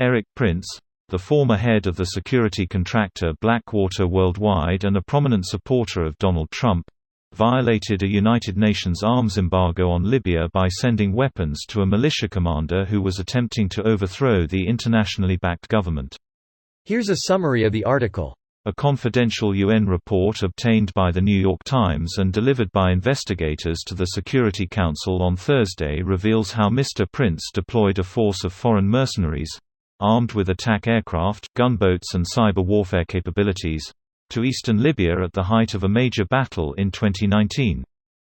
Erik Prince, the former head of the security contractor Blackwater Worldwide and a prominent supporter of Donald Trump, violated a United Nations arms embargo on Libya by sending weapons to a militia commander who was attempting to overthrow the internationally backed government. Here's a summary of the article. A confidential UN report obtained by The New York Times and delivered by investigators to the Security Council on Thursday reveals how Mr. Prince deployed a force of foreign mercenaries, armed with attack aircraft, gunboats and cyber warfare capabilities, to eastern Libya at the height of a major battle in 2019.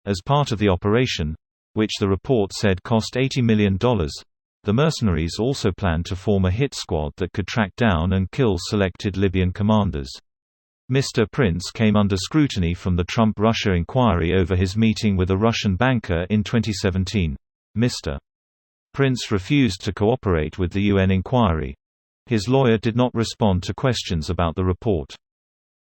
As part of the operation, which the report said cost $80 million, the mercenaries also planned to form a hit squad that could track down and kill selected Libyan commanders. Mr. Prince came under scrutiny from the Trump-Russia inquiry over his meeting with a Russian banker in 2017. Mr. Prince refused to cooperate with the UN inquiry. His lawyer did not respond to questions about the report.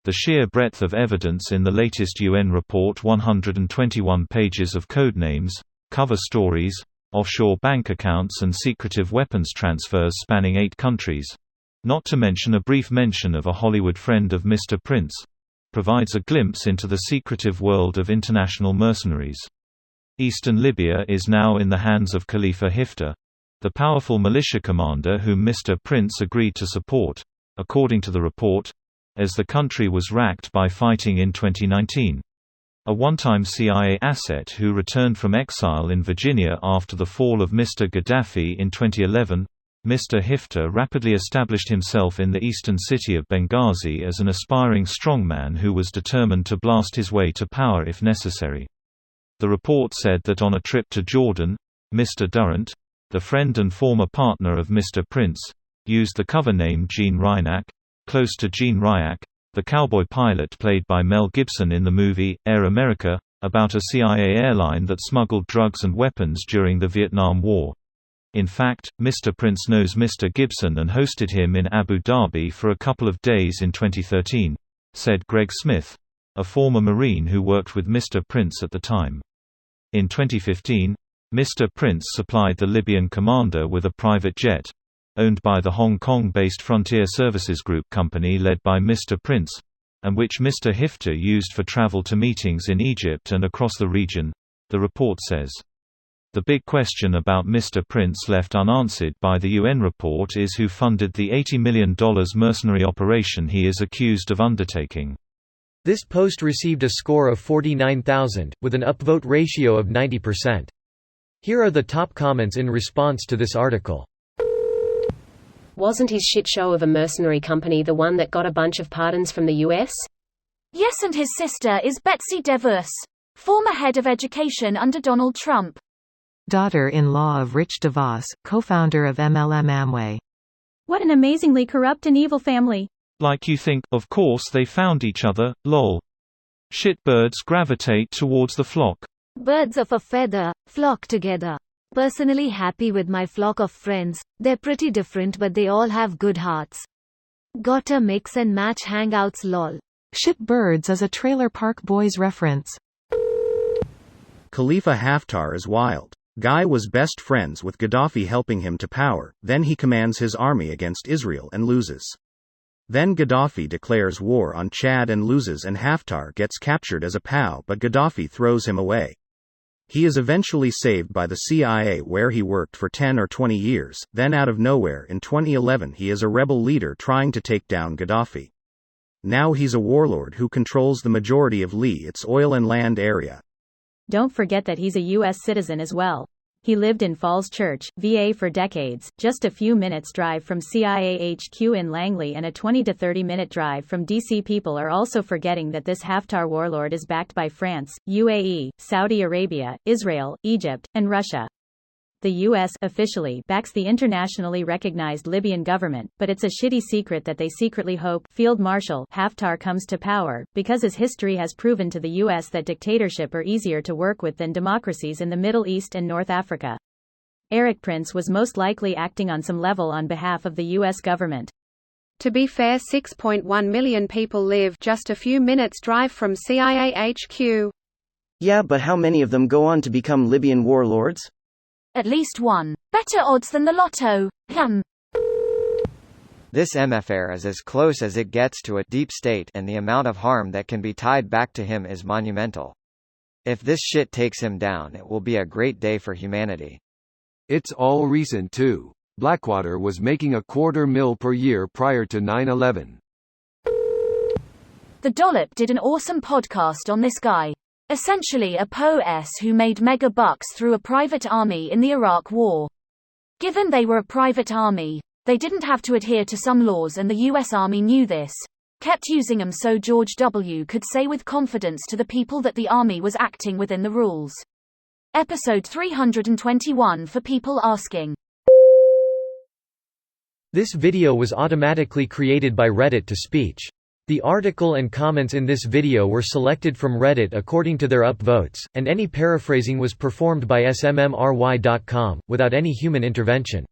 The sheer breadth of evidence in the latest UN report, 121 pages of codenames, cover stories, offshore bank accounts and secretive weapons transfers spanning 8 countries—not to mention a brief mention of a Hollywood friend of Mr. Prince—provides a glimpse into the secretive world of international mercenaries. Eastern Libya is now in the hands of Khalifa Hifter, the powerful militia commander whom Mr. Prince agreed to support, according to the report, as the country was racked by fighting in 2019. A one-time CIA asset who returned from exile in Virginia after the fall of Mr. Gaddafi in 2011, Mr. Hifter rapidly established himself in the eastern city of Benghazi as an aspiring strongman who was determined to blast his way to power if necessary. The report said that on a trip to Jordan, Mr. Durant, the friend and former partner of Mr. Prince, used the cover name Gene Reinach, close to Gene Ryak, the cowboy pilot played by Mel Gibson in the movie, Air America, about a CIA airline that smuggled drugs and weapons during the Vietnam War. In fact, Mr. Prince knows Mr. Gibson and hosted him in Abu Dhabi for a couple of days in 2013, said Greg Smith, a former Marine who worked with Mr. Prince at the time. In 2015, Mr. Prince supplied the Libyan commander with a private jet, owned by the Hong Kong-based Frontier Services Group company led by Mr. Prince, and which Mr. Hifter used for travel to meetings in Egypt and across the region, the report says. The big question about Mr. Prince left unanswered by the UN report is who funded the $80 million mercenary operation he is accused of undertaking. This post received a score of 49,000, with an upvote ratio of 90%. Here are the top comments in response to this article. Wasn't his shit show of a mercenary company the one that got a bunch of pardons from the US? Yes, and his sister is Betsy DeVos, former head of education under Donald Trump. Daughter-in-law of Rich DeVos, co-founder of MLM Amway. What an amazingly corrupt and evil family. Like you think, of course they found each other, lol. Shitbirds gravitate towards the flock. Birds of a feather, flock together. Personally happy with my flock of friends, they're pretty different but they all have good hearts. Gotta mix and match hangouts lol. Shitbirds is a Trailer Park Boys reference. Khalifa Haftar is wild. Guy was best friends with Gaddafi, helping him to power, then he commands his army against Israel and loses. Then Gaddafi declares war on Chad and loses, and Haftar gets captured as a POW but Gaddafi throws him away. He is eventually saved by the CIA where he worked for 10 or 20 years, then out of nowhere in 2011 he is a rebel leader trying to take down Gaddafi. Now he's a warlord who controls the majority of its oil and land area. Don't forget that he's a U.S. citizen as well. He lived in Falls Church, VA for decades, just a few minutes drive from CIA HQ in Langley and a 20 to 30 minute drive from DC. People are also forgetting that this Haftar warlord is backed by France, UAE, Saudi Arabia, Israel, Egypt, and Russia. The U.S. officially backs the internationally recognized Libyan government, but it's a shitty secret that they secretly hope Field Marshal Haftar comes to power, because his history has proven to the U.S. that dictatorship are easier to work with than democracies in the Middle East and North Africa. Erik Prince was most likely acting on some level on behalf of the U.S. government. To be fair, 6.1 million people live just a few minutes' drive from CIA HQ. Yeah, but how many of them go on to become Libyan warlords? At least one. Better odds than the lotto. This MFR is as close as it gets to a deep state, and the amount of harm that can be tied back to him is monumental. If this shit takes him down, it will be a great day for humanity. It's all recent too. Blackwater was making $250,000 per year prior to 9/11. The Dollop did an awesome podcast on this guy. Essentially a POS who made mega bucks through a private army in the Iraq War. Given they were a private army, they didn't have to adhere to some laws, and the US Army knew this. Kept using them, so George W. could say with confidence to the people that the Army was acting within the rules. Episode 321 for people asking. This video was automatically created by Reddit to speech. The article and comments in this video were selected from Reddit according to their upvotes, and any paraphrasing was performed by smmry.com, without any human intervention.